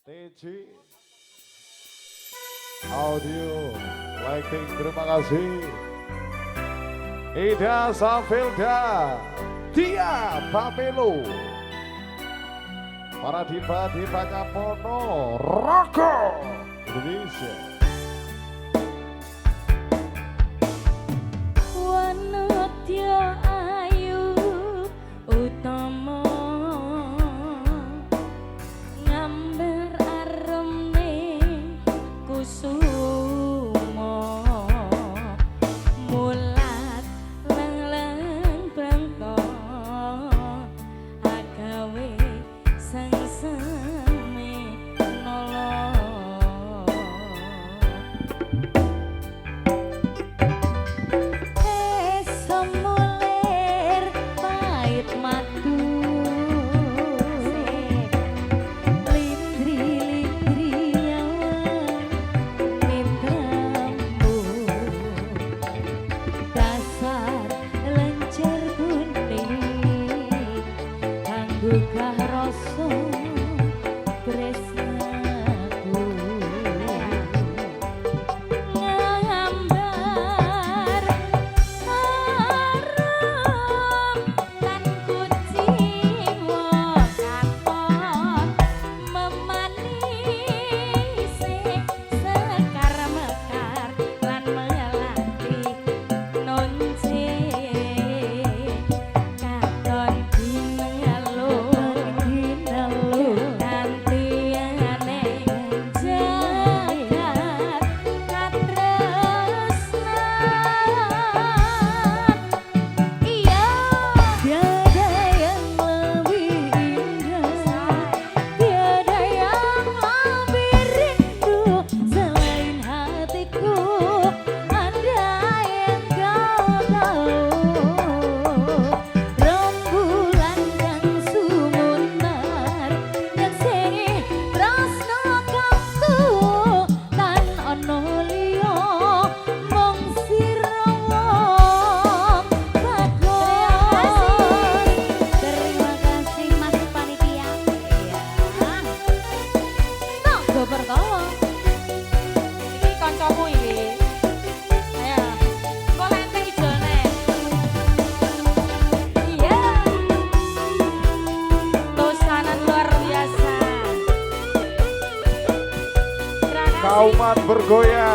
TJ Audio Lighting, terima kasih. Ida Safilda, Dia Pamelo, para diva-diva Kapono, Roko Indonesia. Wanutya ayu utama ngambar aremne kusuma mulat leng-leng bangka agawe sengseme nolong. Semulir pahit madu lindri-lindri nyawang mintambu dasar lencer kuning kanggugah rasa tresnaku ngambar harum lan kucing katon memanisi sekar mekar lan melati nonce katon ginelu kanthi aneh jagat katresnan. Iya, tiada yang lebih indah, tiada yang lebih rindu selain hatiku. Andai engkau tahu rembulan kang sumunar nyekseni tresno kangku tan ono liya mung sira wong bakon. Terima kasih Mas Panitia. Iya. Naga Perkala. Iki kancamu iki. Ayo. Kok lente ijone. Iya. Tosanan luar biasa. Kauman bergoyang.